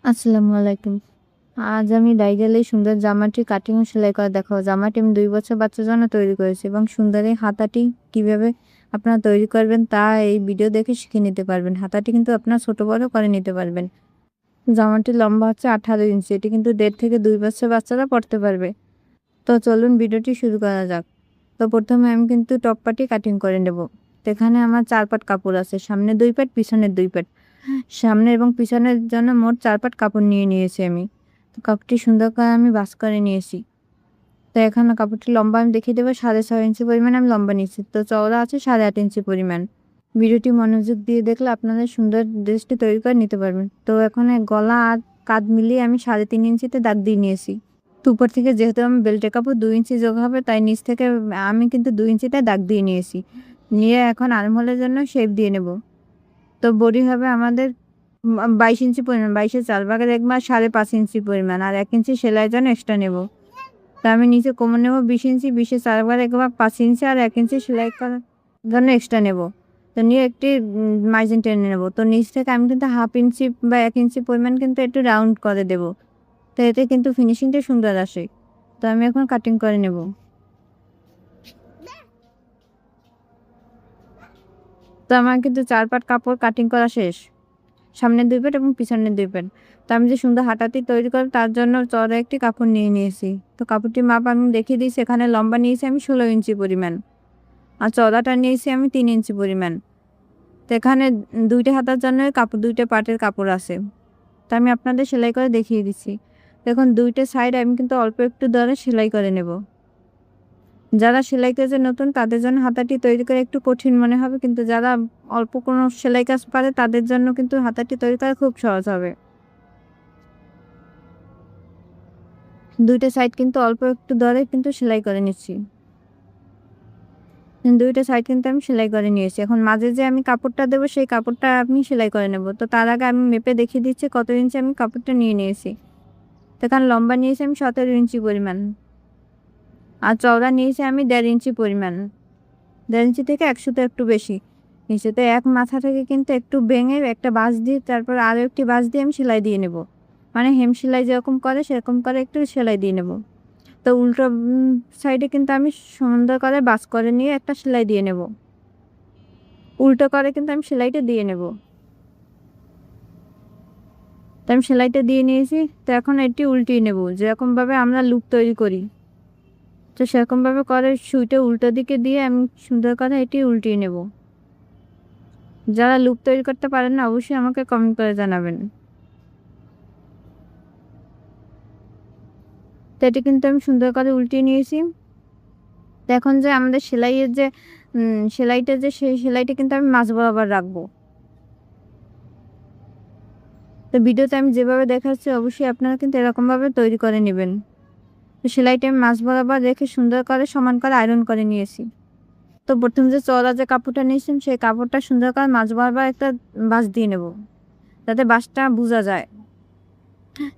আসসালামু আলাইকুম। আজ আমি ব্রাইডাল এই সুন্দর জামাটি কাটিং ও সেলাই করা দেখাবো। জামাটি আমি ২ বছর বাচ্চার জন্য তৈরি করেছি এবং সুন্দর এই হাতাটি কিভাবে আপনারা তৈরি করবেন তা এই ভিডিও দেখে শিখে নিতে পারবেন। হাতাটি কিন্তু আপনারা ছোট বড় করে নিতে পারবেন। জামাটির লম্বা হচ্ছে ১৮ ইঞ্চি। এটি কিন্তু ১.৫ থেকে ২ বছর বাচ্চারা পড়তে পারবে। তো চলুন ভিডিওটি শুরু করা যাক। তো প্রথমে আমি কিন্তু টপ পার্টি কাটিং করে নেব। তো এখানে আমার ৪ পাট কাপড় আছে। সামনে ২ পাট, পিছনের ২ পাট। সামনে এবং পিছনের জন্য মোট ৪ পাট কাপড় নিয়েছি আমি। তো কাপড়টি সুন্দর করে আমি ভাঁজ করে নিয়েছি। তো এখানে কাপড়টির লম্বা আমি দেখিয়ে দেবো ৬.৫ ইঞ্চি পরিমাণ আমি লম্বা নিয়েছি। তো চওড়া আছে ৮.৫ ইঞ্চি পরিমাণ। ভিডিওটি মনোযোগ দিয়ে দেখলে আপনাদের সুন্দর ড্রেসটি তৈরি করে নিতে পারবেন। তো এখানে গলা আর কাঁধ মিলিয়ে আমি ৩.৫ ইঞ্চিতে দাগ দিয়ে নিয়েছি। তো উপর থেকে যেহেতু আমি বেল্টের কাপড় ২ ইঞ্চি যোগ হবে, তাই নিচ থেকে আমি কিন্তু ২ ইঞ্চিতে দাগ দিয়ে নিয়েছি। নিয়ে এখন আর্মহোলের জন্য শেপ দিয়ে নেব। তো বডি হবে আমাদের ২২ ইঞ্চি পরিমাণ, ২২-এর ৪ ভাগের ১ ভাগ ৫.৫ ইঞ্চি পরিমাণ, আর ১ ইঞ্চি সেলাইয়ের জন্য এক্সট্রা নেব। তো আমি নিচে কোমর নেব ২০ ইঞ্চি, ২০-এর ৪ ভাগের ১ ভাগ ৫ ইঞ্চি, আর ১ ইঞ্চি সেলাই করার জন্য এক্সট্রা নেব। তো নিয়ে একটি মার্জিন টেনে নেব। তো নিচ থেকে আমি কিন্তু ১/২ ইঞ্চি বা ১ ইঞ্চি পরিমাণ কিন্তু একটু রাউন্ড করে দেব। তো এতে কিন্তু ফিনিশিংটা সুন্দর আসে। তো আমি এখন কাটিং করে নেব। তো আমার কিন্তু ৪ পাট কাপড় কাটিং করা শেষ। সামনের ২ পাট এবং পিছনের ২ পাট। তো আমি যে সুন্দর হাতাটি তৈরি করব তার জন্য চওড়া একটি কাপড় নিয়ে নিয়েছি। তো কাপড়টির মাপ আমি দেখিয়ে দিয়েছি। এখানে লম্বা নিয়েছি আমি ১৬ ইঞ্চি পরিমাণ, আর চওড়াটা নিয়েছি আমি ৩ ইঞ্চি পরিমাণ। তো এখানে ২টা হাতার জন্য কাপড়, ২টা পাটের কাপড় আছে। তো আমি আপনাদের সেলাই করে দেখিয়ে দিচ্ছি। দেখুন ২টা সাইড আমি কিন্তু অল্প একটু দরে সেলাই করে নেব। যারা সেলাই কাজে নতুন তাদের জন্য হাতাটি তৈরি করে একটু কঠিন মনে হবে, কিন্তু যারা অল্প কোনো সেলাই কাজ পারে তাদের জন্য কিন্তু হাতাটি তৈরি করা খুব সহজ হবে। ২টা সাইড কিন্তু অল্প একটু দরে কিন্তু সেলাই করে নিচ্ছি। ২টা সাইড কিন্তু আমি সেলাই করে নিয়েছি। এখন মাঝে যে আমি কাপড়টা দেবো সেই কাপড়টা আমি সেলাই করে নেব। তো তার আগে আমি মেপে দেখিয়ে দিচ্ছি কত ইঞ্চি আমি কাপড়টা নিয়ে নিয়েছি। তো এখানে লম্বা নিয়েছি আমি ১৭ ইঞ্চি পরিমাণ, আর চওড়া নিয়েছি আমি ১.৫ ইঞ্চি পরিমাণ। ১.৫ ইঞ্চি থেকে ১ সুতো একটু বেশি নিচে। তো এক মাথা থেকে কিন্তু একটু ভেঙে একটা বাঁশ দিয়ে তারপর আরও একটি বাঁশ দিয়ে আমি সেলাই দিয়ে নেব। মানে হেম সেলাই যেরকম করে সেরকম করে একটু সেলাই দিয়ে নেব। তো উল্টো সাইডে কিন্তু আমি সুন্দর করে ভাঁজ করে নিয়ে একটা সেলাই দিয়ে নেব। উল্টো করে কিন্তু আমি সেলাইটা দিয়ে নেব। তো আমি সেলাইটা দিয়ে নিয়েছি। তো এখন এটি উল্টিয়ে নেব, যেরকমভাবে আমরা লুপ তৈরি করি। তো সেরকমভাবে করে সুইটা উল্টো দিকে দিয়ে আমি সুন্দর করে এটি উল্টিয়ে নেব। যারা লুপ তৈরি করতে পারেন না অবশ্যই আমাকে কমেন্ট করে জানাবেন। তো এটি কিন্তু আমি সুন্দর করে উল্টিয়ে নিয়েছি। তো এখন যে আমাদের সেলাইয়ের যে সেলাইটা যে সেই সেলাইটা কিন্তু আমি মাঝ বরাবর রাখবো। তো ভিডিওতে আমি যেভাবে দেখাচ্ছি অবশ্যই আপনারা কিন্তু এরকমভাবে তৈরি করে নেবেন। তো সেলাইটা আমি মাঝ বরাবর রেখে সুন্দর করে সমান করে আয়রন করে নিয়েছি। তো প্রথম যে চওড়া যে কাপড়টা নিয়েছিলাম সেই কাপড়টা সুন্দর করে মাঝ বরাবর একটা ভাঁজ দিয়ে নেব, যাতে ভাঁজটা বোঝা যায়।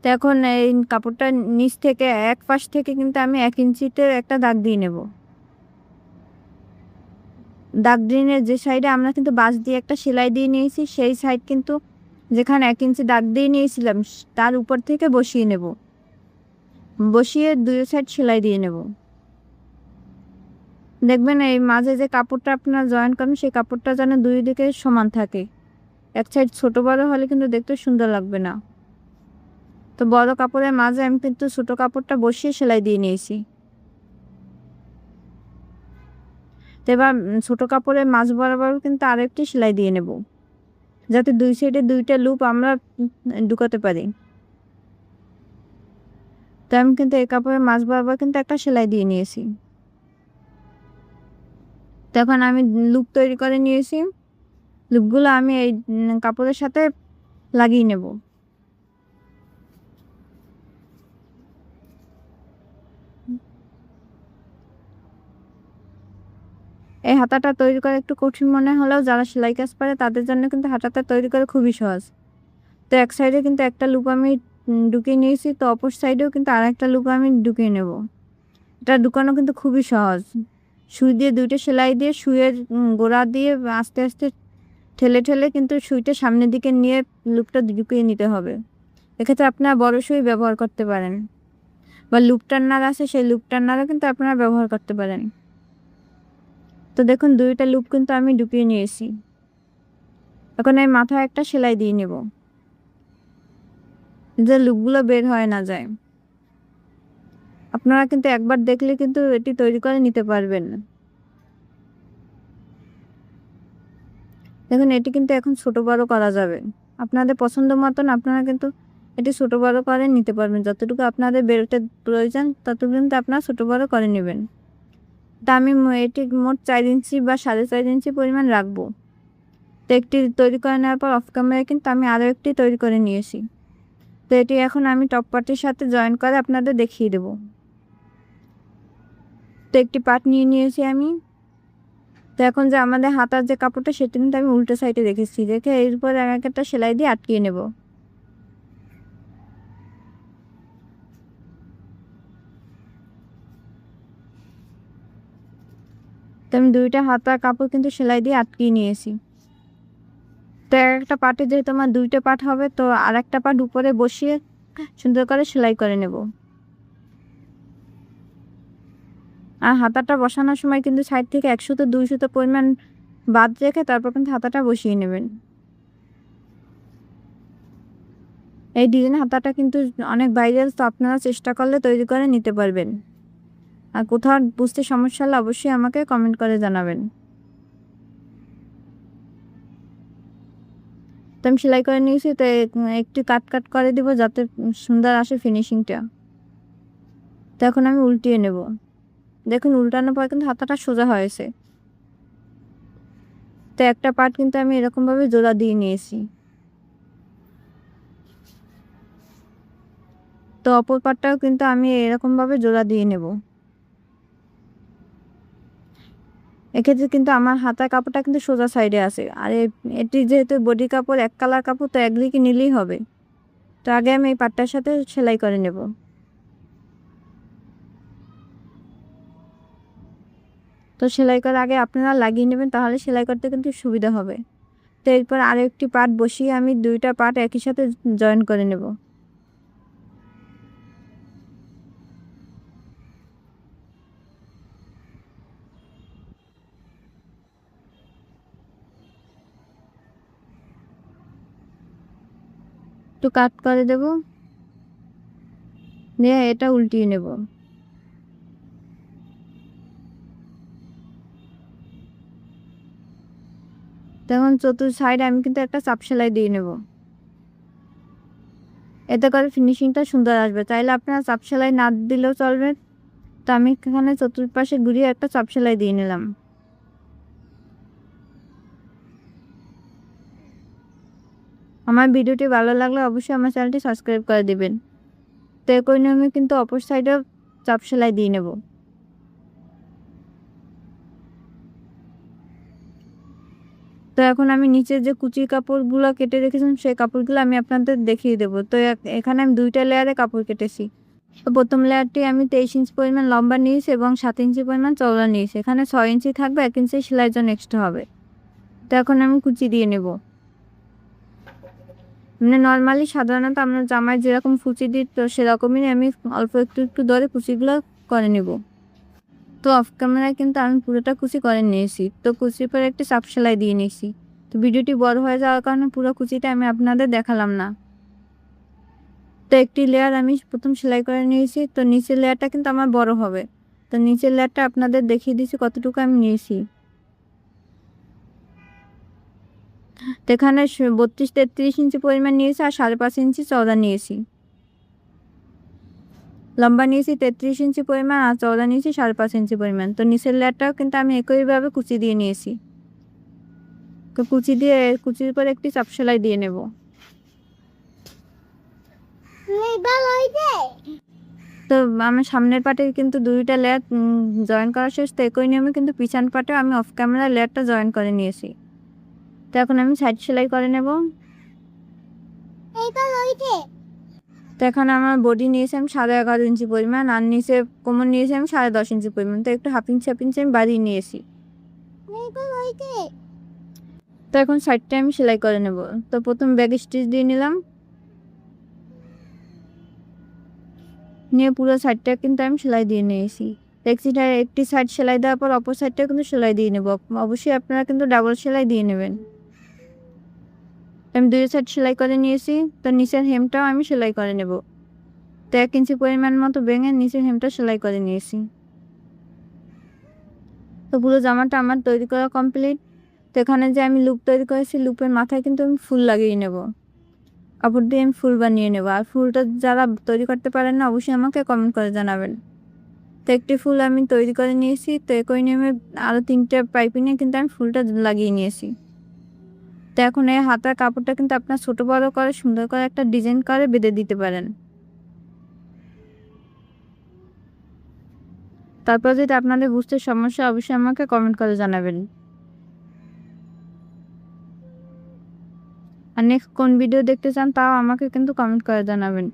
তো এখন এই কাপড়টা নিচ থেকে এক পাশ থেকে কিন্তু আমি ১ ইঞ্চিতে একটা দাগ দিয়ে নেব। দাগ দিয়ে যে সাইডে আমরা কিন্তু ভাঁজ দিয়ে একটা সেলাই দিয়ে নিয়েছি সেই সাইড কিন্তু যেখানে ১ ইঞ্চি দাগ দিয়ে নিয়েছিলাম তার উপর থেকে বসিয়ে নেব। বসিয়ে ২ সাইড সেলাই দিয়ে নেব। দেখবেন এই মাঝে যে কাপড়টা আপনারা জয়েন করেন সেই কাপড়টা যেন ২ দিকে সমান থাকে। এক সাইড ছোট বড় হলে কিন্তু দেখতে সুন্দর লাগবে না। তো বড় কাপড়ের মাঝে আমি কিন্তু ছোট কাপড়টা বসিয়ে সেলাই দিয়ে নিয়েছি। তো এবার ছোট কাপড়ের মাঝ বরাবর কিন্তু আরেকটি সেলাই দিয়ে নেব, যাতে ২ সাইডে ২টা লুপ আমরা ঢুকাতে পারি। তো আমি কিন্তু এই কাপড়ের মাঝ বরাবর কিন্তু একটা সেলাই দিয়ে নিয়েছি। তো এখন আমি লুপ তৈরি করে নিয়েছি। লুপগুলো আমি এই কাপড়ের সাথে লাগিয়ে নেব। এই হাতাটা তৈরি করা একটু কঠিন মনে হলেও যারা সেলাই কাজ পারে তাদের জন্য কিন্তু হাতাটা তৈরি করা খুবই সহজ। তো এক সাইডে কিন্তু একটা লুপ আমি ঢুকিয়ে নিয়েছি, তো অপর সাইডেও কিন্তু আরেকটা লুপ আমি ঢুকিয়ে নেব। এটা ঢুকানো কিন্তু খুবই সহজ। সুই দিয়ে ২টা সেলাই দিয়ে সুইয়ের গোড়া দিয়ে আস্তে আস্তে ঠেলে ঠেলে কিন্তু সুইটা সামনের দিকে নিয়ে লুপটা ঢুকিয়ে নিতে হবে। এক্ষেত্রে আপনারা বড় সুই ব্যবহার করতে পারেন, বা লুপ টার্নার আছে সেই লুপ টার্নারও কিন্তু আপনারা ব্যবহার করতে পারেন। তো দেখুন 2টা লুপ কিন্তু আমি ঢুকিয়ে নিয়েছি। এখন এই মাথায় একটা সেলাই দিয়ে নেব, যে লুপগুলো বের হয় না যায়। আপনারা কিন্তু একবার দেখলে কিন্তু এটি তৈরি করে নিতে পারবেন। দেখুন এটি কিন্তু এখন ছোট বড় করা যাবে, আপনাদের পছন্দ মতন আপনারা কিন্তু এটি ছোট বড় করে নিতে পারবেন। যতটুকু আপনাদের বেরোতে প্রয়োজন ততটুকু কিন্তু আপনারা ছোট বড় করে নেবেন। তা আমি এটি মোট 4 ইঞ্চি বা 4.5 ইঞ্চি পরিমাণ রাখবো। তো একটি তৈরি করে নেওয়ার পর অফ ক্যামেরায় কিন্তু আমি আরও একটি তৈরি করে নিয়েছি। তো এটি এখন আমি টপ পার্টের সাথে জয়েন করে আপনাদের দেখিয়ে দেব। তো একটি পার্ট নিয়ে নিয়েছি আমি। তো এখন যে আমাদের হাতার যে কাপড়টা সেটা কিন্তু আমি উল্টো সাইডে রেখেছি, রেখে এরপর একটা সেলাই দিয়ে আটকিয়ে নেব। তো আমি 2টা হাতার কাপড় কিন্তু সেলাই দিয়ে আটকিয়ে নিয়েছি। তো একটা পার্টে যেহেতু আমার 2টা পার্ট হবে, তো আর একটা পার্ট উপরে বসিয়ে সুন্দর করে সেলাই করে নেব। আর হাতাটা বসানোর সময় কিন্তু সাইড থেকে 1 সুতো 2 সুতো পরিমাণ বাদ রেখে তারপর কিন্তু হাতাটা বসিয়ে নেবেন। এই ডিজাইন হাতাটা কিন্তু অনেক ভাইরাল, তো আপনারা চেষ্টা করলে তৈরি করে নিতে পারবেন। আর কোথাও বুঝতে সমস্যা হলে অবশ্যই আমাকে কমেন্ট করে জানাবেন। তো আমি সেলাই করে নিয়েছি, তো একটু কাট করে দিব যাতে সুন্দর আসে ফিনিশিংটা। তো এখন আমি উল্টিয়ে নেব। দেখুন উল্টানোর পর কিন্তু হাতাটা সোজা হয়েছে। তো একটা পার্ট কিন্তু আমি এরকমভাবে জোড়া দিয়ে নিয়েছি। তো অপর পার্টটাও কিন্তু আমি এরকমভাবে জোড়া দিয়ে নেব। এক্ষেত্রে কিন্তু আমার হাতার কাপড়টা কিন্তু সোজা সাইডে আছে, আর এটি যেহেতু বডি কাপড় এক কালার কাপড়, তো একদিকে নিলেই হবে। তো আগে আমি এই পাটটার সাথে সেলাই করে নেব। তো সেলাই করার আগে আপনারা লাগিয়ে নেবেন, তাহলে সেলাই করতে কিন্তু সুবিধা হবে। তো এরপর আরও একটি পার্ট বসিয়ে আমি 2টা পার্ট একই সাথে জয়েন করে নেব। একটু কাট করে দেব, নিয়ে এটা উল্টিয়ে নেব। তখন চতুর্থ সাইডে আমি কিন্তু একটা চাপ সেলাই দিয়ে নেব, এতে করে ফিনিশিংটা সুন্দর আসবে। চাইলে আপনারা চাপ সেলাই না দিলেও চলবে। তো আমি এখানে চতুর্পাশে ঘুরিয়ে একটা চাপ সেলাই দিয়ে নিলাম। আমার ভিডিওটি ভালো লাগলে অবশ্যই আমার চ্যানেলটি সাবস্ক্রাইব করে দিবেন। তো একই নিয়মে কিন্তু অপর সাইডেও চাপ সেলাই দিয়ে নেব। তো এখন আমি নিচে যে কুচির কাপড়গুলো কেটে রেখেছিলাম সেই কাপড়গুলো আমি আপনাদের দেখিয়ে দেবো। তো এখানে আমি 2টা লেয়ারে কাপড় কেটেছি। তো প্রথম লেয়ারটি আমি 23 ইঞ্চি পরিমাণ লম্বা নিয়েছি এবং 7 ইঞ্চি পরিমাণ চওড়া নিয়েছি। এখানে 6 ইঞ্চি থাকবে, 1 ইঞ্চি সেলাইয়ের জন্য এক্সট্রা হবে। তো এখন আমি কুচি দিয়ে নেব। মানে নর্মালি সাধারণত আমরা জামায় যেরকম কুচি দিই, তো সেরকমই আমি অল্প একটু একটু ধরে কুচিগুলো করে নেব। তো অফ ক্যামেরায় কিন্তু আমি পুরোটা কুচি করে নিয়েছি। তো কুচির পরে একটি চাপ সেলাই দিয়ে নিয়েছি। তো ভিডিওটি বড় হয়ে যাওয়ার কারণে পুরো কুচিটা আমি আপনাদের দেখালাম না। তো একটি লেয়ার আমি প্রথম সেলাই করে নিয়েছি। তো নিচের লেয়ারটা কিন্তু আমার বড় হবে। তো নিচের লেয়ারটা আপনাদের দেখিয়ে দিয়েছি কতটুকু আমি নিয়েছি। তো এখানে 32-33 ইঞ্চি পরিমাণ নিয়েছি আর 5.5 ইঞ্চি চওড়া নিয়েছি। লম্বা নিয়েছি 33 ইঞ্চি পরিমাণ আর চওড়া নিয়েছি 5.5 ইঞ্চি পরিমাণ। তো নিচের লেয়ারটাও কিন্তু আমি একইভাবে কুচি দিয়ে নিয়েছি। তো কুচির উপর একটি চাপ সেলাই দিয়ে নেব। তো আমার সামনের পাটে কিন্তু 2টা লেয়ার জয়েন করা শেষ। তো একই নিয়মে কিন্তু পিছন পাটেও আমি অফ ক্যামেরা লেয়ারটা জয়েন করে নিয়েছি। তো এখন আমি সাইড সেলাই করে নেব। তো এখানে আমার বডি নিয়েছি আমি 11.5 ইঞ্চি পরিমাণ, আর নিচে কোমর নিয়েছি আমি 10.5 ইঞ্চি পরিমাণ। তো একটু হাফ ইঞ্চি আমি বাড়িয়ে নিয়েছি। তো এখন সাইডটা আমি সেলাই করে নেব। তো প্রথম ব্যাক স্টিচ দিয়ে নিলাম। নিয়ে পুরো সাইডটা কিন্তু আমি সেলাই দিয়ে নিয়েছি। একটি সাইড সেলাই দেওয়ার পর অপর সাইডটা কিন্তু সেলাই দিয়ে নেব। অবশ্যই আপনারা কিন্তু ডাবল সেলাই দিয়ে নেবেন। আমি 2 সাইড সেলাই করে নিয়েছি। তো নিচের হেমটাও আমি সেলাই করে নেব। তো 1 ইঞ্চি পরিমাণ মতো ভেঙে নিচের হেমটা সেলাই করে নিয়েছি। তো পুরো জামাটা আমার তৈরি করা কমপ্লিট। তো এখানে যে আমি লুপ তৈরি করেছি, লুপের মাথায় কিন্তু আমি ফুল লাগিয়ে নেব। কাপড় দিয়ে আমি ফুল বানিয়ে নেব। আর ফুলটা যারা তৈরি করতে পারেন না অবশ্যই আমাকে কমেন্ট করে জানাবেন। তো একটি ফুল আমি তৈরি করে নিয়েছি। তো একই নিয়মে আরও 3টে পাইপিংয়ে কিন্তু আমি ফুলটা লাগিয়ে নিয়েছি। তো এখন এই হাতার কাপড়টা কিন্তু আপনার ছোট বড় করে সুন্দর করে একটা ডিজাইন করে বেঁধে দিতে পারেন। তারপর যদি আপনাদের বুঝতে সমস্যা অবশ্যই আমাকে কমেন্ট করে জানাবেন। আর নেক্সট কোন ভিডিও দেখতে চান তাও আমাকে কিন্তু কমেন্ট করে জানাবেন।